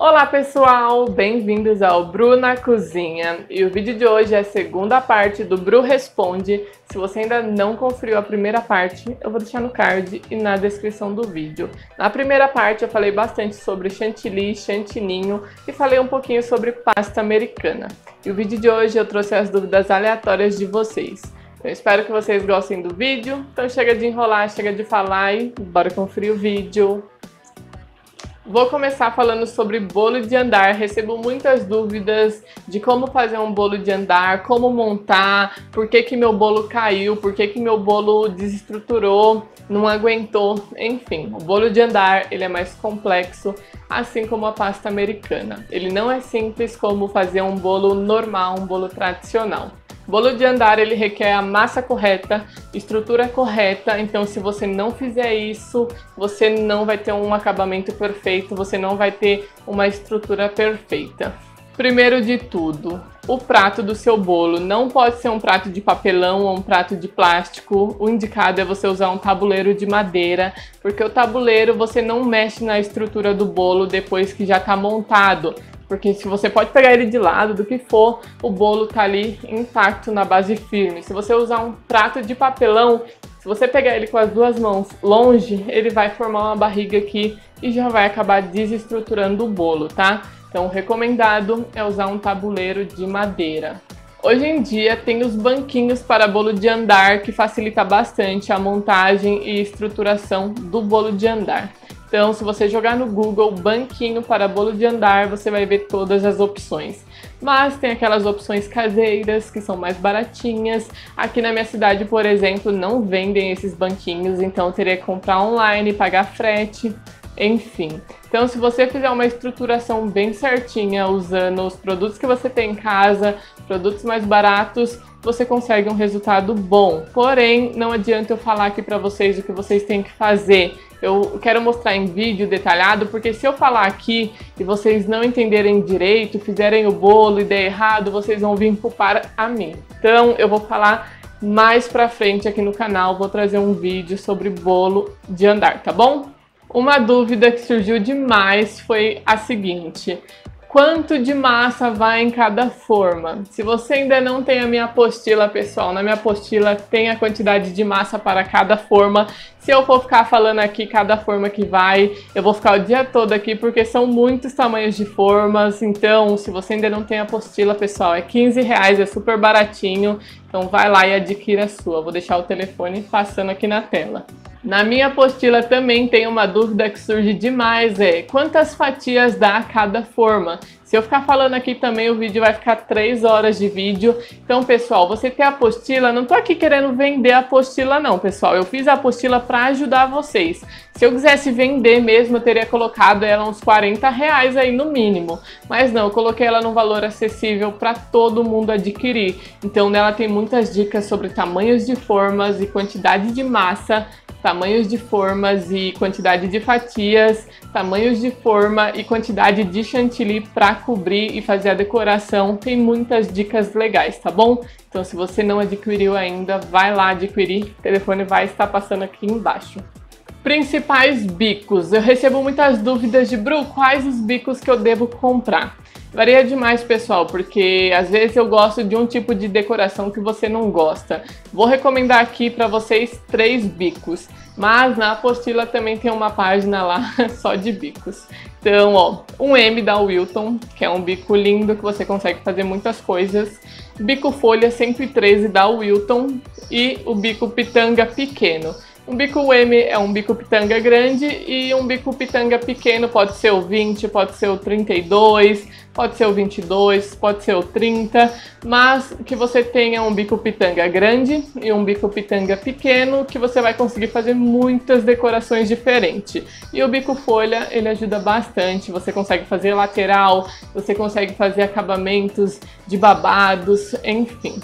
Olá pessoal, bem-vindos ao Bru na Cozinha. E o vídeo de hoje é a segunda parte do Bru Responde. Se você ainda não conferiu a primeira parte, eu vou deixar no card e na descrição do vídeo. Na primeira parte eu falei bastante sobre chantilly, chantininho e falei um pouquinho sobre pasta americana. E o vídeo de hoje eu trouxe as dúvidas aleatórias de vocês. Eu espero que vocês gostem do vídeo, então chega de enrolar, chega de falar e bora conferir o vídeo. Vou começar falando sobre bolo de andar. Recebo muitas dúvidas de como fazer um bolo de andar, como montar, por que meu bolo caiu, por que meu bolo desestruturou, não aguentou, enfim. O bolo de andar ele é mais complexo, assim como a pasta americana. Ele não é simples como fazer um bolo normal, um bolo tradicional. Bolo de andar ele requer a massa correta, estrutura correta, então se você não fizer isso, você não vai ter um acabamento perfeito, você não vai ter uma estrutura perfeita. Primeiro de tudo, o prato do seu bolo não pode ser um prato de papelão ou um prato de plástico. O indicado é você usar um tabuleiro de madeira, porque o tabuleiro você não mexe na estrutura do bolo depois que já está montado. Porque se você pode pegar ele de lado, do que for, o bolo tá ali intacto na base firme. Se você usar um prato de papelão, se você pegar ele com as duas mãos longe, ele vai formar uma barriga aqui e já vai acabar desestruturando o bolo, tá? Então o recomendado é usar um tabuleiro de madeira. Hoje em dia tem os banquinhos para bolo de andar que facilita bastante a montagem e estruturação do bolo de andar. Então, se você jogar no Google banquinho para bolo de andar, você vai ver todas as opções. Mas tem aquelas opções caseiras que são mais baratinhas. Aqui na minha cidade, por exemplo, não vendem esses banquinhos, então eu teria que comprar online, pagar frete, enfim. Então, se você fizer uma estruturação bem certinha, usando os produtos que você tem em casa, produtos mais baratos, você consegue um resultado bom. Porém, não adianta eu falar aqui para vocês o que vocês têm que fazer. Eu quero mostrar em vídeo detalhado, porque se eu falar aqui e vocês não entenderem direito, fizerem o bolo e der errado, vocês vão vir culpar a mim. Então, eu vou falar mais pra frente aqui no canal, vou trazer um vídeo sobre bolo de andar, tá bom? Uma dúvida que surgiu demais foi a seguinte: quanto de massa vai em cada forma? Se você ainda não tem a minha apostila, pessoal, na minha apostila tem a quantidade de massa para cada forma. Se eu for ficar falando aqui cada forma que vai, eu vou ficar o dia todo aqui porque são muitos tamanhos de formas. Então, se você ainda não tem a apostila, pessoal, é R$15, é super baratinho. Então vai lá e adquira a sua. Vou deixar o telefone passando aqui na tela. Na minha apostila também tem uma dúvida que surge demais, quantas fatias dá cada forma? Se eu ficar falando aqui também, o vídeo vai ficar 3 horas de vídeo. Então, pessoal, você tem a apostila, não tô aqui querendo vender a apostila não, pessoal. Eu fiz a apostila para ajudar vocês. Se eu quisesse vender mesmo, eu teria colocado ela uns R$40 aí no mínimo. Mas não, eu coloquei ela num valor acessível para todo mundo adquirir. Então, nela tem muitas dicas sobre tamanhos de formas e quantidade de massa, tamanhos de formas e quantidade de fatias, tamanhos de forma e quantidade de chantilly para cobrir e fazer a decoração. Tem muitas dicas legais, tá bom? Então, se você não adquiriu ainda, vai lá adquirir. O telefone vai estar passando aqui embaixo. Principais bicos. Eu recebo muitas dúvidas de Bru, quais os bicos que eu devo comprar? Varia demais, pessoal, porque às vezes eu gosto de um tipo de decoração que você não gosta. Vou recomendar aqui para vocês 3 bicos, mas na apostila também tem uma página lá só de bicos. Então, ó, um M da Wilton, que é um bico lindo que você consegue fazer muitas coisas. Bico folha 113 da Wilton e o bico pitanga pequeno. Um bico M é um bico pitanga grande e um bico pitanga pequeno pode ser o 20, pode ser o 32, pode ser o 22, pode ser o 30, mas que você tenha um bico pitanga grande e um bico pitanga pequeno, que você vai conseguir fazer muitas decorações diferentes. E o bico folha, ele ajuda bastante, você consegue fazer lateral, você consegue fazer acabamentos de babados, enfim.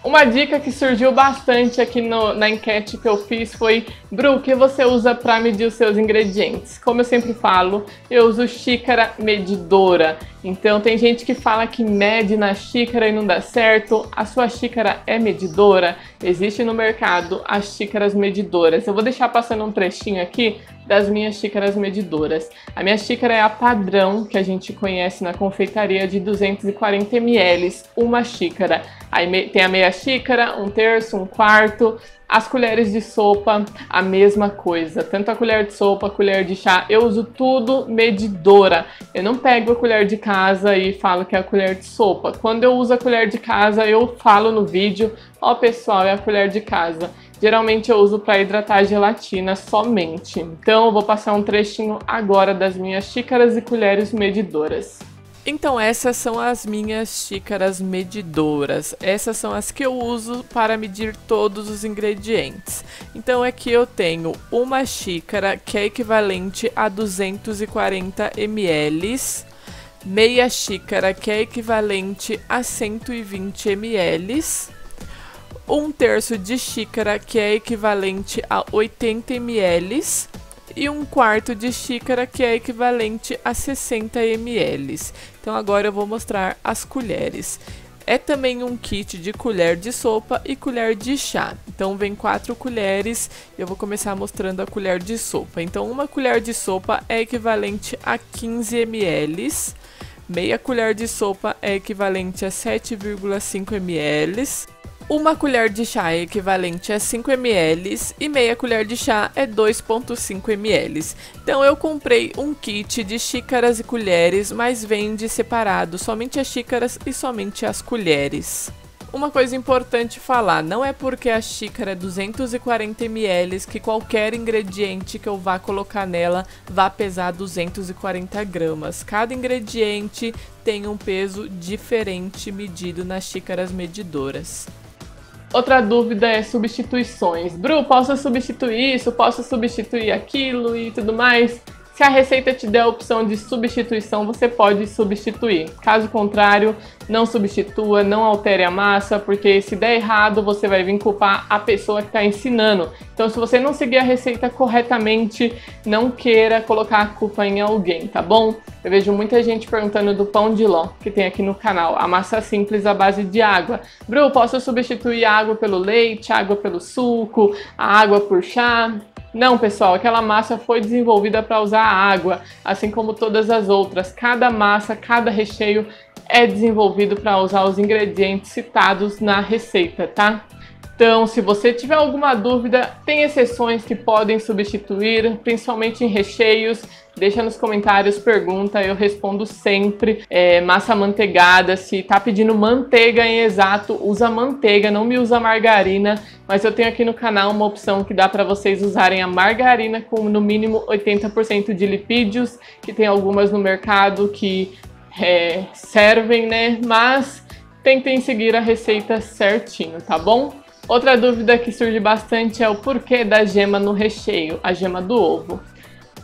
Uma dica que surgiu bastante aqui na enquete que eu fiz foi: Bru, o que você usa para medir os seus ingredientes? Como eu sempre falo, eu uso xícara medidora. Então tem gente que fala que mede na xícara e não dá certo. A sua xícara é medidora? Existe no mercado as xícaras medidoras. Eu vou deixar passando um trechinho aqui das minhas xícaras medidoras. A minha xícara é a padrão, que a gente conhece na confeitaria, de 240 ml, uma xícara. Aí tem a meia xícara, um terço, um quarto. As colheres de sopa, a mesma coisa. Tanto a colher de sopa, a colher de chá, eu uso tudo medidora. Eu não pego a colher de casa e falo que é a colher de sopa. Quando eu uso a colher de casa, eu falo no vídeo, ó pessoal, é a colher de casa. Geralmente eu uso para hidratar a gelatina somente. Então eu vou passar um trechinho agora das minhas xícaras e colheres medidoras. Então essas são as minhas xícaras medidoras. Essas são as que eu uso para medir todos os ingredientes. Então aqui eu tenho uma xícara que é equivalente a 240 ml, meia xícara que é equivalente a 120 ml, um terço de xícara que é equivalente a 80 ml e um quarto de xícara que é equivalente a 60 ml. Então agora eu vou mostrar as colheres. É também um kit de colher de sopa e colher de chá. Então vem 4 colheres e eu vou começar mostrando a colher de sopa. Então uma colher de sopa é equivalente a 15 ml. Meia colher de sopa é equivalente a 7,5 ml. Uma colher de chá é equivalente a 5 ml e meia colher de chá é 2,5 ml. Então eu comprei um kit de xícaras e colheres, mas vende separado somente as xícaras e somente as colheres. Uma coisa importante falar, não é porque a xícara é 240 ml que qualquer ingrediente que eu vá colocar nela vá pesar 240 gramas. Cada ingrediente tem um peso diferente medido nas xícaras medidoras. Outra dúvida é substituições. Bru, posso substituir isso? Posso substituir aquilo e tudo mais? Se a receita te der a opção de substituição, você pode substituir. Caso contrário, não substitua, não altere a massa, porque se der errado, você vai vir culpar a pessoa que está ensinando. Então, se você não seguir a receita corretamente, não queira colocar a culpa em alguém, tá bom? Eu vejo muita gente perguntando do pão de ló, que tem aqui no canal, a massa simples à base de água. Bru, posso substituir a água pelo leite, a água pelo suco, a água por chá? Não, pessoal, aquela massa foi desenvolvida para usar água, assim como todas as outras. Cada massa, cada recheio é desenvolvido para usar os ingredientes citados na receita, tá? Então, se você tiver alguma dúvida, tem exceções que podem substituir, principalmente em recheios. Deixa nos comentários, pergunta, eu respondo sempre. Massa amanteigada, se tá pedindo manteiga em exato, usa manteiga, não me usa margarina. Mas eu tenho aqui no canal uma opção que dá para vocês usarem a margarina com no mínimo 80% de lipídios, que tem algumas no mercado que servem, né? Mas tentem seguir a receita certinho, tá bom? Outra dúvida que surge bastante é o porquê da gema no recheio, a gema do ovo.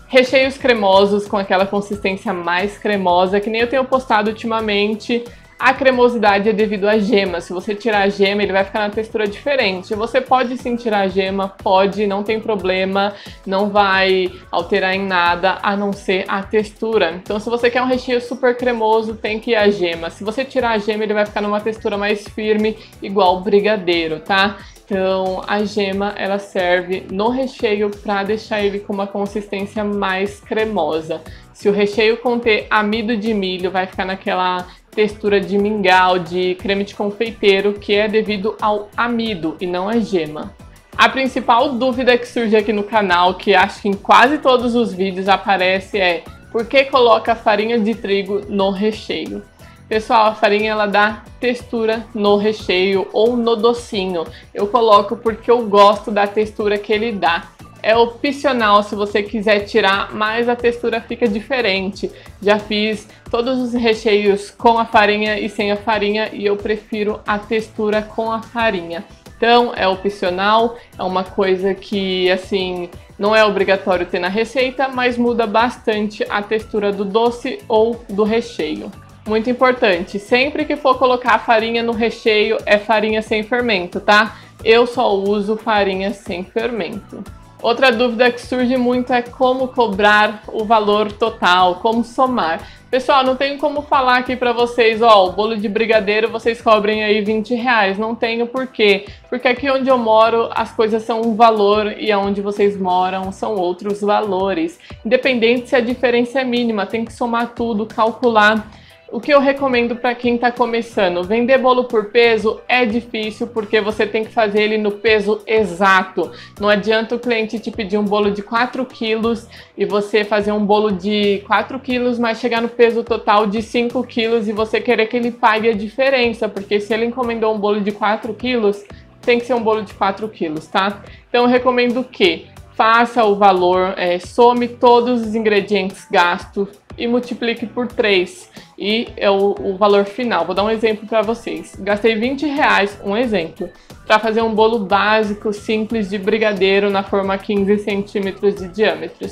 Recheios cremosos com aquela consistência mais cremosa, que nem eu tenho postado ultimamente, a cremosidade é devido à gema. Se você tirar a gema, ele vai ficar na textura diferente. Você pode sim tirar a gema, pode, não tem problema, não vai alterar em nada, a não ser a textura. Então, se você quer um recheio super cremoso, tem que ir a gema. Se você tirar a gema, ele vai ficar numa textura mais firme, igual brigadeiro, tá? Então, a gema, ela serve no recheio para deixar ele com uma consistência mais cremosa. Se o recheio conter amido de milho, vai ficar naquela textura de mingau, de creme de confeiteiro, que é devido ao amido e não à gema. A principal dúvida que surge aqui no canal, que acho que em quase todos os vídeos aparece, é por que coloca farinha de trigo no recheio? Pessoal, a farinha ela dá textura no recheio ou no docinho. Eu coloco porque eu gosto da textura que ele dá. É opcional se você quiser tirar, mas a textura fica diferente. Já fiz todos os recheios com a farinha e sem a farinha e eu prefiro a textura com a farinha. Então é opcional, é uma coisa que assim não é obrigatório ter na receita, mas muda bastante a textura do doce ou do recheio. Muito importante, sempre que for colocar farinha no recheio é farinha sem fermento, tá? Eu só uso farinha sem fermento. Outra dúvida que surge muito é como cobrar o valor total, como somar. Pessoal, não tenho como falar aqui pra vocês, ó, o bolo de brigadeiro vocês cobrem aí R$20. Não tenho por quê. Porque aqui onde eu moro as coisas são um valor e aonde vocês moram são outros valores. Independente se a diferença é mínima, tem que somar tudo, calcular. O que eu recomendo para quem está começando? Vender bolo por peso é difícil porque você tem que fazer ele no peso exato. Não adianta o cliente te pedir um bolo de 4 quilos e você fazer um bolo de 4 quilos, mas chegar no peso total de 5 quilos e você querer que ele pague a diferença, porque se ele encomendou um bolo de 4 quilos, tem que ser um bolo de 4 quilos, tá? Então eu recomendo que faça o valor, some todos os ingredientes gastos e multiplique por 3 e é o valor final. Vou dar um exemplo para vocês. Gastei R$20, um exemplo, para fazer um bolo básico, simples de brigadeiro na forma 15 centímetros de diâmetro.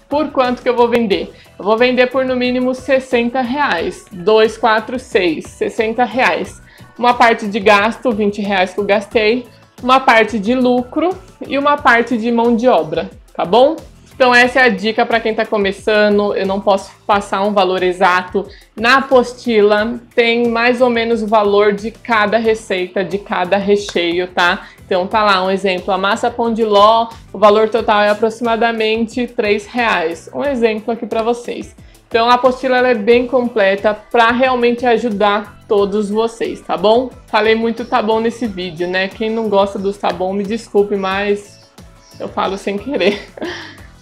Por quanto que eu vou vender? Eu vou vender por no mínimo R$60. 2, 4, 6, R$60. Uma parte de gasto, R$20 que eu gastei, uma parte de lucro e uma parte de mão de obra, tá bom? Então essa é a dica para quem está começando. Eu não posso passar um valor exato. Na apostila tem mais ou menos o valor de cada receita, de cada recheio, tá? Então tá lá um exemplo, a massa pão de ló, o valor total é aproximadamente R$3. Um exemplo aqui para vocês. Então a apostila ela é bem completa para realmente ajudar todos vocês, tá bom? Falei muito tá bom nesse vídeo, né? Quem não gosta dos tá bom, me desculpe, mas eu falo sem querer.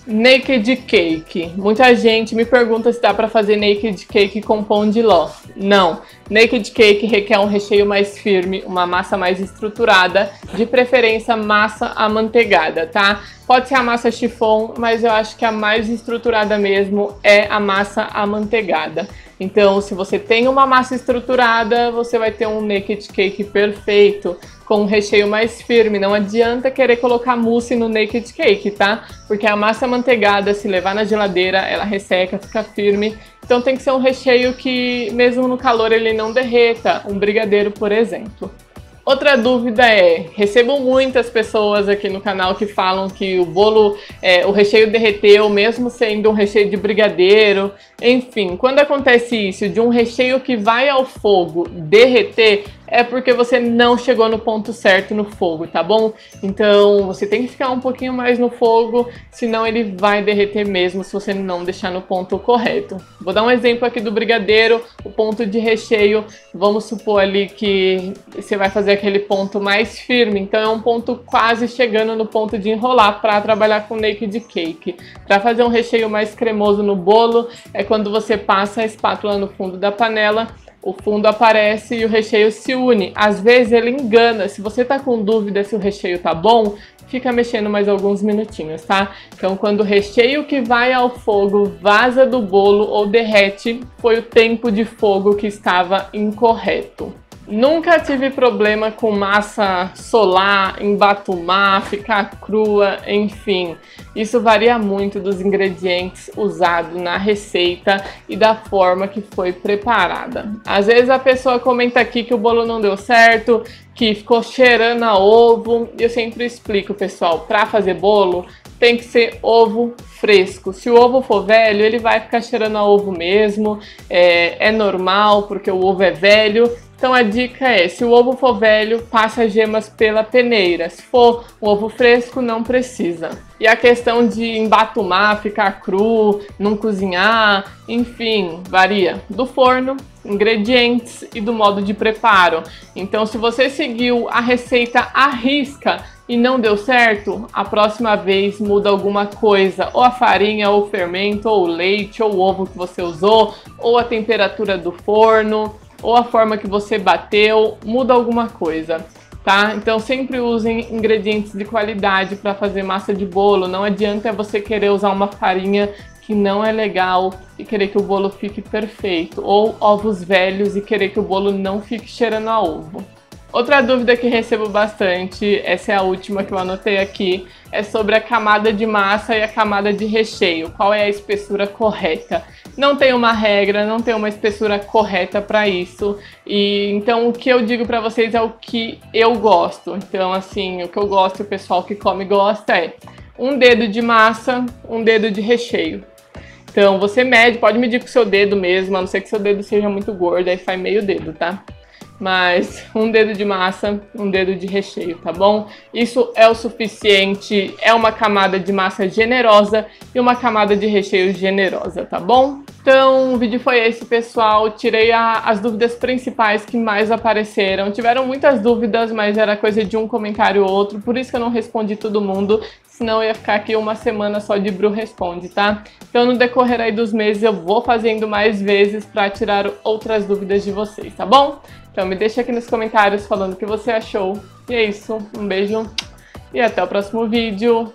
Naked Cake. Muita gente me pergunta se dá para fazer Naked Cake com pão de ló. Não. Naked Cake requer um recheio mais firme, uma massa mais estruturada, de preferência massa amanteigada, tá? Pode ser a massa chiffon, mas eu acho que a mais estruturada mesmo é a massa amanteigada. Então, se você tem uma massa estruturada, você vai ter um Naked Cake perfeito, com um recheio mais firme. Não adianta querer colocar mousse no Naked Cake, tá? Porque a massa amanteigada, se levar na geladeira, ela resseca, fica firme. Então tem que ser um recheio que, mesmo no calor, ele não derreta. Um brigadeiro, por exemplo. Outra dúvida é, recebo muitas pessoas aqui no canal que falam que o bolo, o recheio derreteu, mesmo sendo um recheio de brigadeiro. Enfim, quando acontece isso, de um recheio que vai ao fogo derreter, é porque você não chegou no ponto certo no fogo, tá bom? Então você tem que ficar um pouquinho mais no fogo, senão ele vai derreter mesmo se você não deixar no ponto correto. Vou dar um exemplo aqui do brigadeiro, o ponto de recheio. Vamos supor ali que você vai fazer aquele ponto mais firme, então é um ponto quase chegando no ponto de enrolar para trabalhar com Naked Cake. Para fazer um recheio mais cremoso no bolo, é quando você passa a espátula no fundo da panela, o fundo aparece e o recheio se une. Às vezes ele engana. Se você tá com dúvida se o recheio tá bom, fica mexendo mais alguns minutinhos, tá? Então quando o recheio que vai ao fogo vaza do bolo ou derrete, foi o tempo de fogo que estava incorreto. Nunca tive problema com massa solar, embatumar, ficar crua, enfim. Isso varia muito dos ingredientes usados na receita e da forma que foi preparada. Às vezes a pessoa comenta aqui que o bolo não deu certo, que ficou cheirando a ovo. E eu sempre explico, pessoal, para fazer bolo tem que ser ovo fresco. Se o ovo for velho, ele vai ficar cheirando a ovo mesmo. É normal, porque o ovo é velho. Então a dica é, se o ovo for velho, passa as gemas pela peneira. Se for um ovo fresco, não precisa. E a questão de embatumar, ficar cru, não cozinhar, enfim, varia do forno, ingredientes e do modo de preparo. Então se você seguiu a receita à risca e não deu certo, a próxima vez muda alguma coisa, ou a farinha, ou o fermento, ou o leite, ou o ovo que você usou, ou a temperatura do forno, ou a forma que você bateu, muda alguma coisa, tá? Então sempre usem ingredientes de qualidade para fazer massa de bolo. Não adianta você querer usar uma farinha que não é legal e querer que o bolo fique perfeito, ou ovos velhos e querer que o bolo não fique cheirando a ovo. Outra dúvida que recebo bastante, essa é a última que eu anotei aqui, é sobre a camada de massa e a camada de recheio. Qual é a espessura correta? Não tem uma regra, não tem uma espessura correta para isso. E então o que eu digo para vocês é o que eu gosto. Então assim, o que eu gosto, o pessoal que come gosta é um dedo de massa, um dedo de recheio. Então você mede, pode medir com o seu dedo mesmo, a não ser que seu dedo seja muito gordo, aí faz meio dedo, tá? Mas um dedo de massa, um dedo de recheio, tá bom? Isso é o suficiente, é uma camada de massa generosa e uma camada de recheio generosa, tá bom? Então o vídeo foi esse, pessoal. Tirei as dúvidas principais que mais apareceram. Tiveram muitas dúvidas, mas era coisa de um comentário ou outro, por isso que eu não respondi todo mundo, senão eu ia ficar aqui uma semana só de Bru Responde, tá? Então no decorrer aí dos meses eu vou fazendo mais vezes para tirar outras dúvidas de vocês, tá bom? Então me deixa aqui nos comentários falando o que você achou. E é isso, um beijo e até o próximo vídeo.